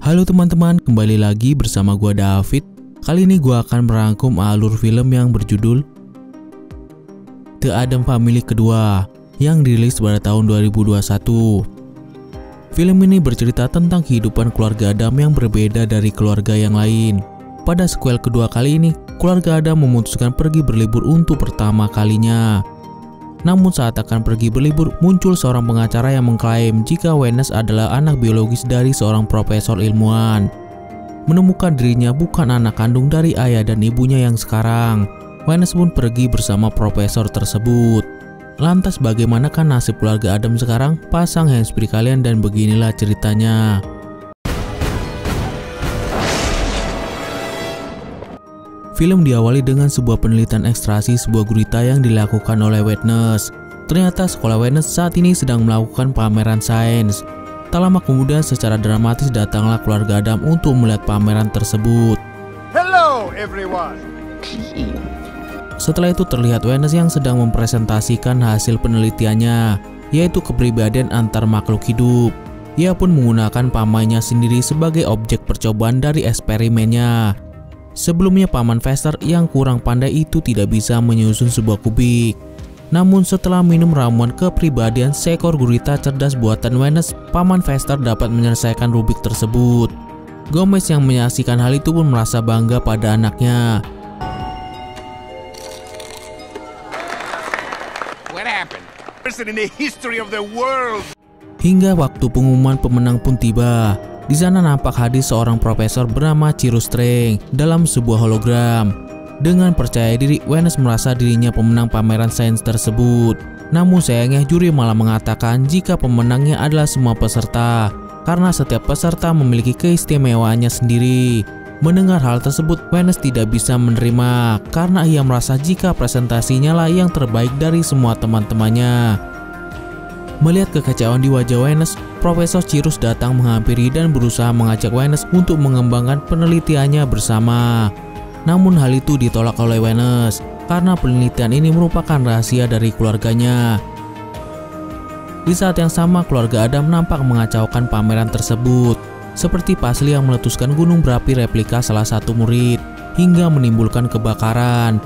Halo teman-teman, kembali lagi bersama gua David. Kali ini gua akan merangkum alur film yang berjudul The Addams Family kedua yang dirilis pada tahun 2021. Film ini bercerita tentang kehidupan keluarga Addams yang berbeda dari keluarga yang lain. Pada sequel kedua kali ini, keluarga Addams memutuskan pergi berlibur untuk pertama kalinya. Namun saat akan pergi berlibur, muncul seorang pengacara yang mengklaim jika Wednesday adalah anak biologis dari seorang profesor ilmuwan. Menemukan dirinya bukan anak kandung dari ayah dan ibunya yang sekarang, Wednesday pun pergi bersama profesor tersebut. Lantas bagaimanakah nasib keluarga Addams sekarang? Pasang handsfree kalian dan beginilah ceritanya. Film diawali dengan sebuah penelitian ekstraksi sebuah gurita yang dilakukan oleh Wednesday. Ternyata sekolah Wednesday saat ini sedang melakukan pameran sains. Tak lama kemudian secara dramatis datanglah keluarga Addams untuk melihat pameran tersebut. Hello everyone. Setelah itu terlihat Wednesday yang sedang mempresentasikan hasil penelitiannya, yaitu kepribadian antar makhluk hidup. Ia pun menggunakan pamannya sendiri sebagai objek percobaan dari eksperimennya. Sebelumnya Paman Vester yang kurang pandai itu tidak bisa menyusun sebuah kubik. Namun setelah minum ramuan kepribadian seekor gurita cerdas buatan Wednesday, Paman Vester dapat menyelesaikan Rubik tersebut. Gomez yang menyaksikan hal itu pun merasa bangga pada anaknya. What happened? Person in the history of the world. Hingga waktu pengumuman pemenang pun tiba. Di sana nampak hadir seorang profesor bernama Cyrus Strange dalam sebuah hologram. Dengan percaya diri, Wednesday merasa dirinya pemenang pameran sains tersebut. Namun sayangnya juri malah mengatakan jika pemenangnya adalah semua peserta, karena setiap peserta memiliki keistimewaannya sendiri. Mendengar hal tersebut, Wednesday tidak bisa menerima karena ia merasa jika presentasinya lah yang terbaik dari semua teman-temannya. Melihat kekecewaan di wajah Wednesday, Profesor Cyrus datang menghampiri dan berusaha mengajak Wednesday untuk mengembangkan penelitiannya bersama. Namun hal itu ditolak oleh Wednesday karena penelitian ini merupakan rahasia dari keluarganya. Di saat yang sama, keluarga Addams nampak mengacaukan pameran tersebut, seperti Paisley yang meletuskan gunung berapi replika salah satu murid hingga menimbulkan kebakaran.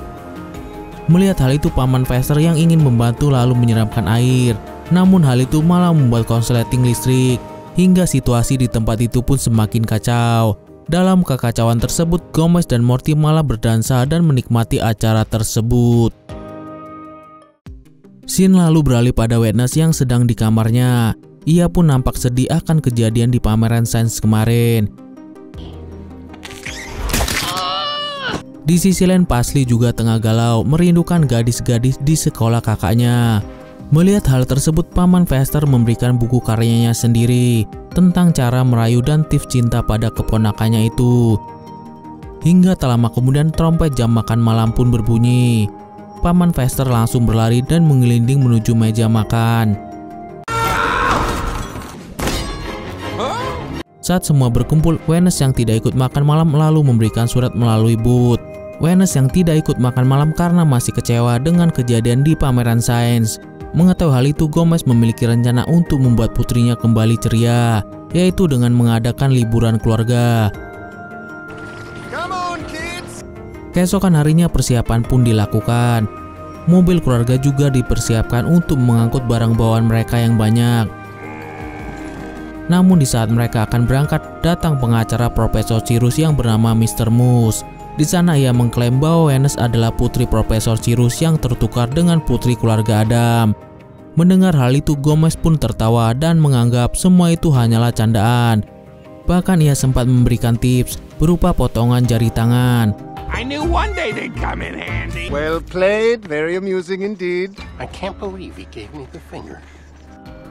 Melihat hal itu, Paman Vester yang ingin membantu lalu menyiramkan air. Namun hal itu malah membuat konsleting listrik, hingga situasi di tempat itu pun semakin kacau. Dalam kekacauan tersebut, Gomez dan Morty malah berdansa dan menikmati acara tersebut. Scene lalu beralih pada Wednesday yang sedang di kamarnya. Ia pun nampak sedih akan kejadian di pameran sains kemarin. Di sisi lain, Paisley juga tengah galau merindukan gadis-gadis di sekolah kakaknya. Melihat hal tersebut, Paman Vester memberikan buku karyanya sendiri tentang cara merayu dan tips cinta pada keponakannya itu. Hingga tak lama kemudian trompet jam makan malam pun berbunyi. Paman Vester langsung berlari dan menggelinding menuju meja makan. Saat semua berkumpul, Wednesday yang tidak ikut makan malam lalu memberikan surat melalui booth. Wednesday yang tidak ikut makan malam karena masih kecewa dengan kejadian di pameran sains. Mengetahui hal itu, Gomez memiliki rencana untuk membuat putrinya kembali ceria, yaitu dengan mengadakan liburan keluarga. Come on, kids. Keesokan harinya persiapan pun dilakukan. Mobil keluarga juga dipersiapkan untuk mengangkut barang bawaan mereka yang banyak. Namun di saat mereka akan berangkat, datang pengacara Profesor Cyrus yang bernama Mr. Moose. Di sana ia mengklaim bahwa Wednesday adalah putri Profesor Cyrus yang tertukar dengan putri keluarga Addams. Mendengar hal itu, Gomez pun tertawa dan menganggap semua itu hanyalah candaan. Bahkan ia sempat memberikan tips berupa potongan jari tangan. I knew one day they'd come in handy. Well played, very amusing indeed. I can't believe he gave me the finger.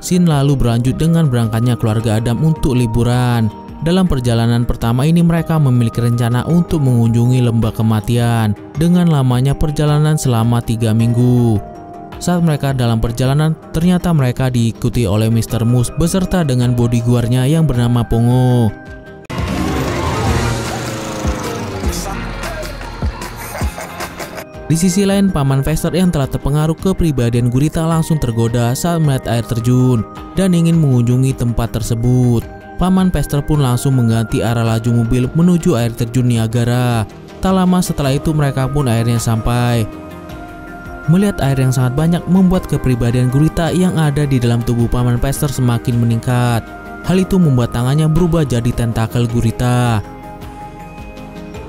Scene lalu berlanjut dengan berangkatnya keluarga Addams untuk liburan. Dalam perjalanan pertama ini mereka memiliki rencana untuk mengunjungi lembah kematian dengan lamanya perjalanan selama 3 minggu. Saat mereka dalam perjalanan, ternyata mereka diikuti oleh Mr. Moose beserta dengan bodyguardnya yang bernama Pongo. Di sisi lain, Paman Vester yang telah terpengaruh kepribadian gurita langsung tergoda saat melihat air terjun dan ingin mengunjungi tempat tersebut. Paman Vester pun langsung mengganti arah laju mobil menuju air terjun Niagara. Tak lama setelah itu mereka pun akhirnya sampai. Melihat air yang sangat banyak membuat kepribadian gurita yang ada di dalam tubuh Paman Vester semakin meningkat. Hal itu membuat tangannya berubah jadi tentakel gurita.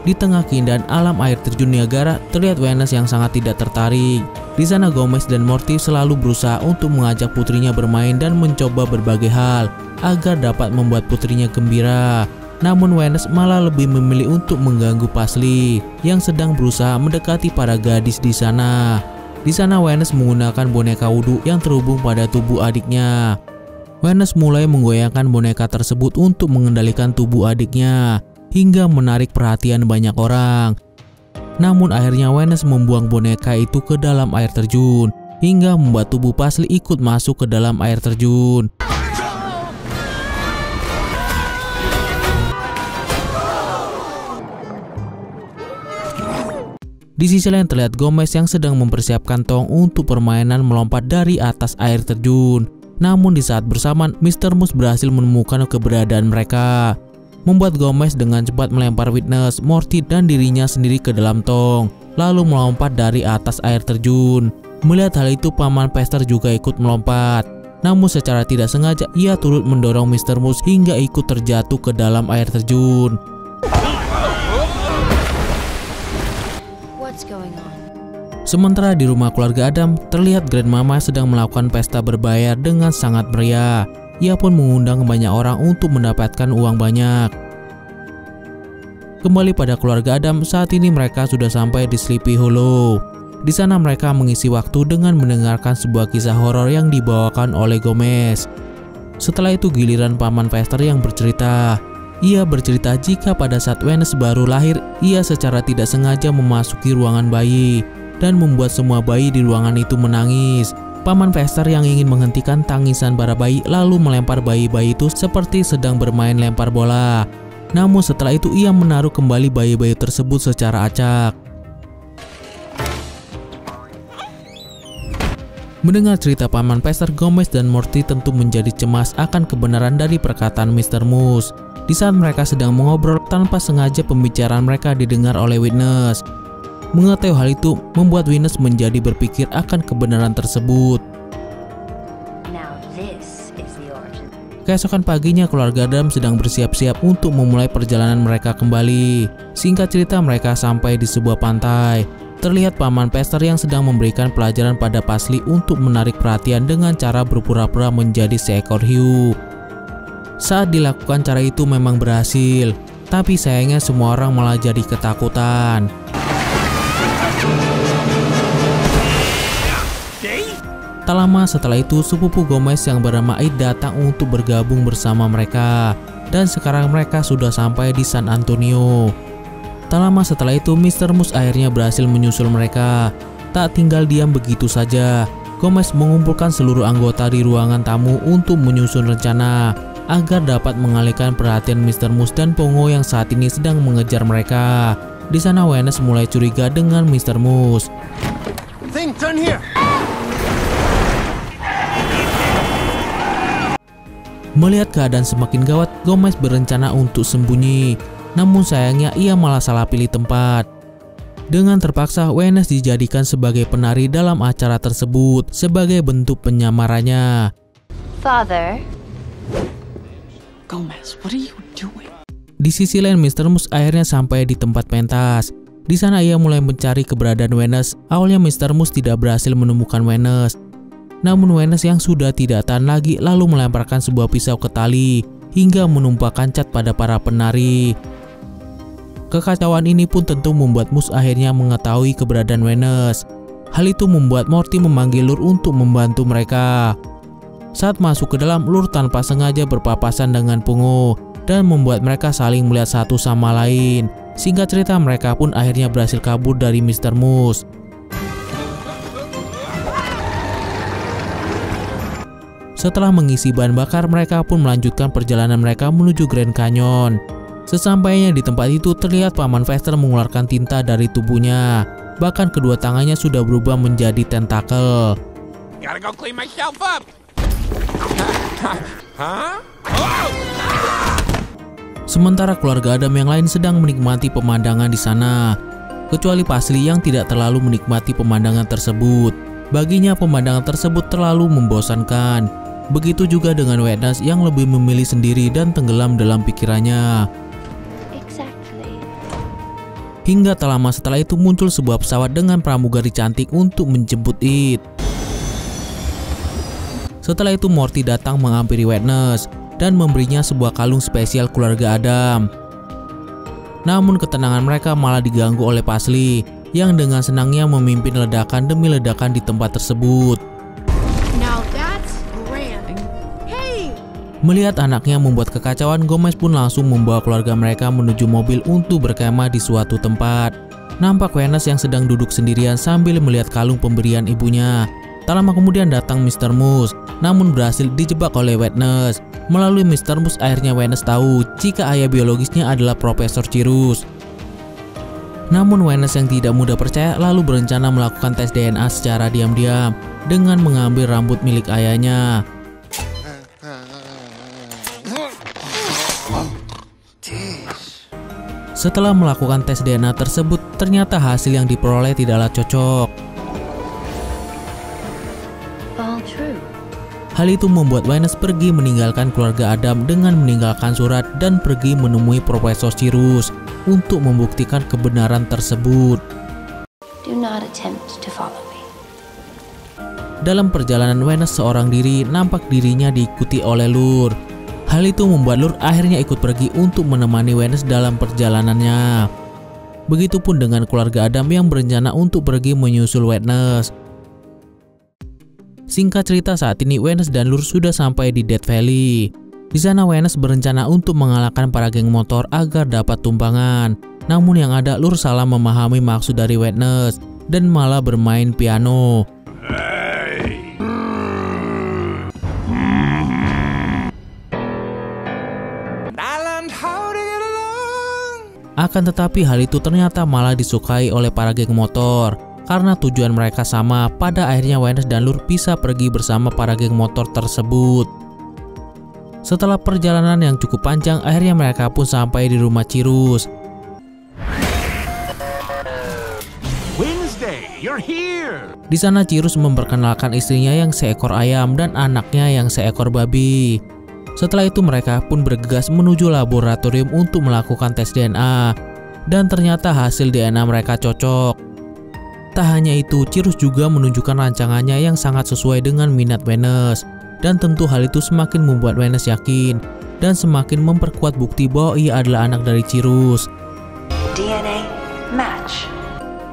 Di tengah keindahan alam air terjun Niagara, terlihat Venus yang sangat tidak tertarik. Di sana Gomez dan Morty selalu berusaha untuk mengajak putrinya bermain dan mencoba berbagai hal agar dapat membuat putrinya gembira. Namun Venus malah lebih memilih untuk mengganggu Paisley yang sedang berusaha mendekati para gadis di sana. Di sana Venus menggunakan boneka wudhu yang terhubung pada tubuh adiknya. Venus mulai menggoyangkan boneka tersebut untuk mengendalikan tubuh adiknya hingga menarik perhatian banyak orang. Namun akhirnya Venus membuang boneka itu ke dalam air terjun hingga membuat tubuh Paisley ikut masuk ke dalam air terjun. Di sisi lain terlihat Gomez yang sedang mempersiapkan tong untuk permainan melompat dari atas air terjun. Namun di saat bersamaan, Mr. Moose berhasil menemukan keberadaan mereka, membuat Gomez dengan cepat melempar Witness, Morty, dan dirinya sendiri ke dalam tong, lalu melompat dari atas air terjun. Melihat hal itu, Paman Vester juga ikut melompat. Namun secara tidak sengaja, ia turut mendorong Mr. Moose hingga ikut terjatuh ke dalam air terjun. Sementara di rumah keluarga Adam, terlihat Grandmama sedang melakukan pesta berbayar dengan sangat meriah. Ia pun mengundang banyak orang untuk mendapatkan uang banyak. Kembali pada keluarga Adam, saat ini mereka sudah sampai di Sleepy Hollow. Di sana mereka mengisi waktu dengan mendengarkan sebuah kisah horor yang dibawakan oleh Gomez. Setelah itu giliran Paman Vester yang bercerita. Ia bercerita jika pada saat Venus baru lahir, ia secara tidak sengaja memasuki ruangan bayi dan membuat semua bayi di ruangan itu menangis. Paman Vester yang ingin menghentikan tangisan para bayi lalu melempar bayi-bayi itu seperti sedang bermain lempar bola. Namun setelah itu ia menaruh kembali bayi-bayi tersebut secara acak. Mendengar cerita Paman Vester, Gomez dan Morty tentu menjadi cemas akan kebenaran dari perkataan Mr. Moose. Di saat mereka sedang mengobrol, tanpa sengaja pembicaraan mereka didengar oleh Witness. Mengetahui hal itu membuat Witness menjadi berpikir akan kebenaran tersebut. Keesokan paginya keluarga Adam sedang bersiap-siap untuk memulai perjalanan mereka kembali. Singkat cerita mereka sampai di sebuah pantai. Terlihat Paman Vester yang sedang memberikan pelajaran pada Paisley untuk menarik perhatian dengan cara berpura-pura menjadi seekor hiu. Saat dilakukan cara itu memang berhasil, tapi sayangnya semua orang malah jadi ketakutan. Tak lama setelah itu, sepupu Gomez yang bernama Aid datang untuk bergabung bersama mereka, dan sekarang mereka sudah sampai di San Antonio. Tak lama setelah itu, Mr. Moose akhirnya berhasil menyusul mereka. Tak tinggal diam begitu saja, Gomez mengumpulkan seluruh anggota di ruangan tamu untuk menyusun rencana agar dapat mengalihkan perhatian Mr. Moose dan Pongo yang saat ini sedang mengejar mereka. Di sana Venus mulai curiga dengan Mr. Moose. Melihat keadaan semakin gawat, Gomez berencana untuk sembunyi. Namun sayangnya ia malah salah pilih tempat. Dengan terpaksa, Venus dijadikan sebagai penari dalam acara tersebut sebagai bentuk penyamarannya. Father. Gomez, what are you doing? Di sisi lain, Mr. Moose akhirnya sampai di tempat pentas. Di sana ia mulai mencari keberadaan Venus. Awalnya Mr. Moose tidak berhasil menemukan Venus. Namun Venus yang sudah tidak tahan lagi lalu melemparkan sebuah pisau ke tali hingga menumpahkan cat pada para penari. Kekacauan ini pun tentu membuat Moose akhirnya mengetahui keberadaan Venus. Hal itu membuat Morty memanggil Lur untuk membantu mereka. Saat masuk ke dalam, Lur tanpa sengaja berpapasan dengan Pongo dan membuat mereka saling melihat satu sama lain. Singkat cerita, mereka pun akhirnya berhasil kabur dari Mr. Moose. Setelah mengisi bahan bakar, mereka pun melanjutkan perjalanan mereka menuju Grand Canyon. Sesampainya di tempat itu, terlihat Paman Vester mengeluarkan tinta dari tubuhnya. Bahkan kedua tangannya sudah berubah menjadi tentakel. Gotta go clean myself up. Huh? Sementara keluarga Adam yang lain sedang menikmati pemandangan di sana, kecuali Paisley yang tidak terlalu menikmati pemandangan tersebut. Baginya pemandangan tersebut terlalu membosankan. Begitu juga dengan Wednesday yang lebih memilih sendiri dan tenggelam dalam pikirannya. Hingga tak lama setelah itu muncul sebuah pesawat dengan pramugari cantik untuk menjemput It. Setelah itu Morty datang menghampiri Wednesday dan memberinya sebuah kalung spesial keluarga Adam. Namun ketenangan mereka malah diganggu oleh Paisley yang dengan senangnya memimpin ledakan demi ledakan di tempat tersebut. Melihat anaknya membuat kekacauan, Gomez pun langsung membawa keluarga mereka menuju mobil untuk berkemah di suatu tempat. Nampak Wednesday yang sedang duduk sendirian sambil melihat kalung pemberian ibunya. Tak lama kemudian datang Mr. Moose, namun berhasil dijebak oleh Wednesday. Melalui Mr. Moose akhirnya Wednesday tahu jika ayah biologisnya adalah Profesor Cyrus. Namun Wednesday yang tidak mudah percaya lalu berencana melakukan tes DNA secara diam-diam dengan mengambil rambut milik ayahnya. Setelah melakukan tes DNA tersebut, ternyata hasil yang diperoleh tidaklah cocok. Hal itu membuat Wednesday pergi meninggalkan keluarga Adam dengan meninggalkan surat dan pergi menemui Profesor Cyrus untuk membuktikan kebenaran tersebut. Dalam perjalanan Wednesday seorang diri, nampak dirinya diikuti oleh Lur. Hal itu membuat Lur akhirnya ikut pergi untuk menemani Wednesday dalam perjalanannya. Begitupun dengan keluarga Adam yang berencana untuk pergi menyusul Wednesday. Singkat cerita, saat ini Wednesday dan Lur sudah sampai di Death Valley. Di sana Wednesday berencana untuk mengalahkan para geng motor agar dapat tumpangan. Namun yang ada Lur salah memahami maksud dari Wednesday dan malah bermain piano. Akan tetapi hal itu ternyata malah disukai oleh para geng motor karena tujuan mereka sama. Pada akhirnya Wednesday dan Lur bisa pergi bersama para geng motor tersebut. Setelah perjalanan yang cukup panjang, akhirnya mereka pun sampai di rumah Cyrus. Wednesday, you're here. Di sana Cyrus memperkenalkan istrinya yang seekor ayam dan anaknya yang seekor babi. Setelah itu mereka pun bergegas menuju laboratorium untuk melakukan tes DNA. Dan ternyata hasil DNA mereka cocok. Tak hanya itu, Cyrus juga menunjukkan rancangannya yang sangat sesuai dengan minat Wednesday. Dan tentu hal itu semakin membuat Wednesday yakin dan semakin memperkuat bukti bahwa ia adalah anak dari Cyrus. DNA match.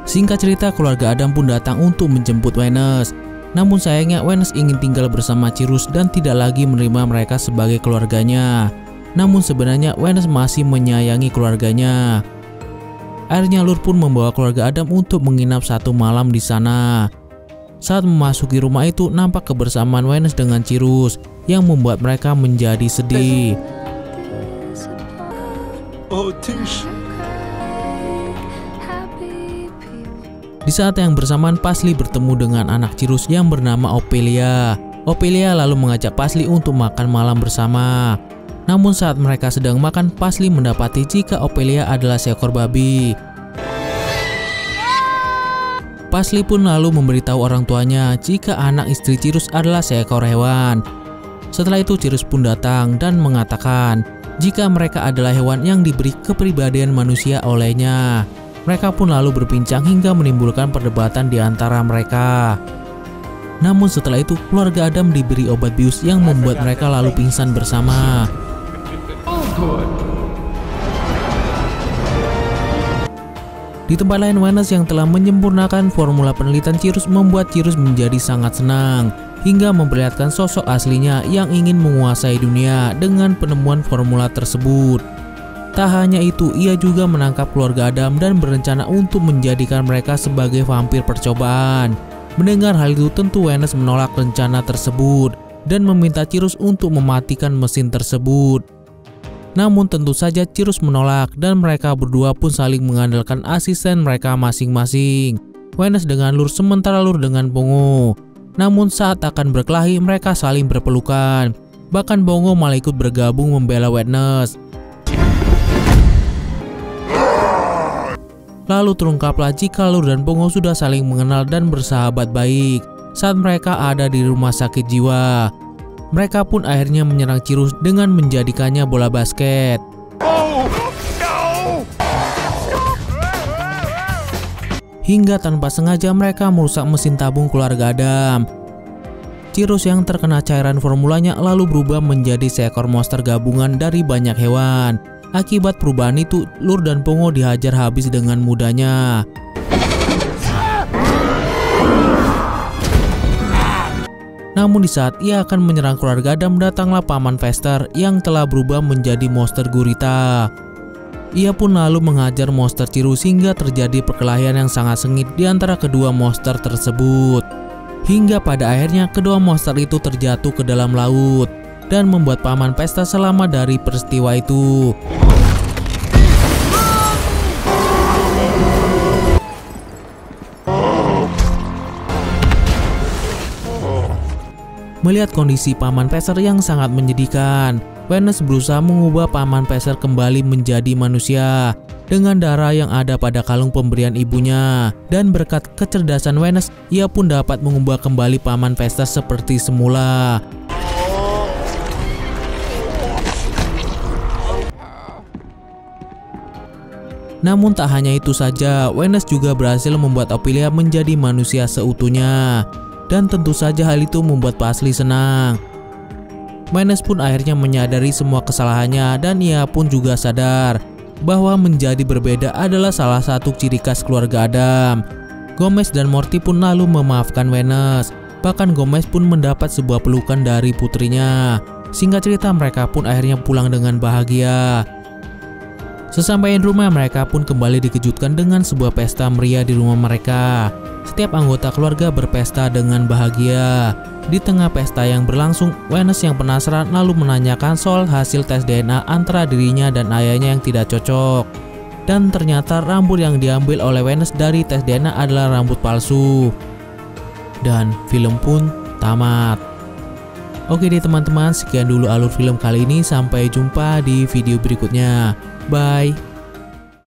Singkat cerita, keluarga Adam pun datang untuk menjemput Wednesday. Namun sayangnya Wednesday ingin tinggal bersama Cyrus dan tidak lagi menerima mereka sebagai keluarganya. Namun sebenarnya Wednesday masih menyayangi keluarganya. Akhirnya Lur pun membawa keluarga Adam untuk menginap satu malam di sana. Saat memasuki rumah itu, nampak kebersamaan Wednesday dengan Cyrus yang membuat mereka menjadi sedih. Di saat yang bersamaan, Paisley bertemu dengan anak Cyrus yang bernama Ophelia. Ophelia lalu mengajak Paisley untuk makan malam bersama. Namun saat mereka sedang makan, Paisley mendapati jika Ophelia adalah seekor babi. Paisley pun lalu memberitahu orang tuanya jika anak istri Cyrus adalah seekor hewan. Setelah itu Cyrus pun datang dan mengatakan jika mereka adalah hewan yang diberi kepribadian manusia olehnya. Mereka pun lalu berbincang hingga menimbulkan perdebatan di antara mereka. Namun setelah itu keluarga Adam diberi obat bius yang membuat mereka lalu pingsan bersama. Di tempat lain, Wednesday yang telah menyempurnakan formula penelitian Cyrus membuat Cyrus menjadi sangat senang hingga memperlihatkan sosok aslinya yang ingin menguasai dunia dengan penemuan formula tersebut. Tak hanya itu, ia juga menangkap keluarga Adam dan berencana untuk menjadikan mereka sebagai vampir percobaan. Mendengar hal itu, tentu Wednesday menolak rencana tersebut dan meminta Cyrus untuk mematikan mesin tersebut. Namun tentu saja Cyrus menolak dan mereka berdua pun saling mengandalkan asisten mereka masing-masing. Venus dengan Lur, sementara Lur dengan Bongo. Namun saat akan berkelahi mereka saling berpelukan. Bahkan Bongo malah ikut bergabung membela Venus. Lalu terungkaplah jika Lur dan Bongo sudah saling mengenal dan bersahabat baik saat mereka ada di rumah sakit jiwa. Mereka pun akhirnya menyerang Cirrus dengan menjadikannya bola basket. Hingga tanpa sengaja mereka merusak mesin tabung keluarga Adam. Cirrus yang terkena cairan formulanya lalu berubah menjadi seekor monster gabungan dari banyak hewan. Akibat perubahan itu, Lur dan Bongo dihajar habis dengan mudahnya. Namun di saat ia akan menyerang keluarga Adam, datanglah Paman Fester yang telah berubah menjadi monster gurita. Ia pun lalu menghajar monster Cirrus hingga terjadi perkelahian yang sangat sengit di antara kedua monster tersebut. Hingga pada akhirnya kedua monster itu terjatuh ke dalam laut dan membuat Paman Fester selamat dari peristiwa itu. Melihat kondisi Paman Fester yang sangat menyedihkan, Venus berusaha mengubah Paman Fester kembali menjadi manusia dengan darah yang ada pada kalung pemberian ibunya. Dan berkat kecerdasan Venus, ia pun dapat mengubah kembali Paman Fester seperti semula. Namun tak hanya itu saja, Venus juga berhasil membuat Ophelia menjadi manusia seutuhnya. Dan tentu saja hal itu membuat Paisley senang. Venus pun akhirnya menyadari semua kesalahannya dan ia pun juga sadar bahwa menjadi berbeda adalah salah satu ciri khas keluarga Adam. Gomez dan Morty pun lalu memaafkan Venus. Bahkan Gomez pun mendapat sebuah pelukan dari putrinya. Singkat cerita mereka pun akhirnya pulang dengan bahagia. Sesampai di rumah mereka pun kembali dikejutkan dengan sebuah pesta meriah di rumah mereka. Setiap anggota keluarga berpesta dengan bahagia. Di tengah pesta yang berlangsung, Venus yang penasaran lalu menanyakan soal hasil tes DNA antara dirinya dan ayahnya yang tidak cocok. Dan ternyata rambut yang diambil oleh Venus dari tes DNA adalah rambut palsu. Dan film pun tamat. Oke deh teman-teman, sekian dulu alur film kali ini. Sampai jumpa di video berikutnya. Bye.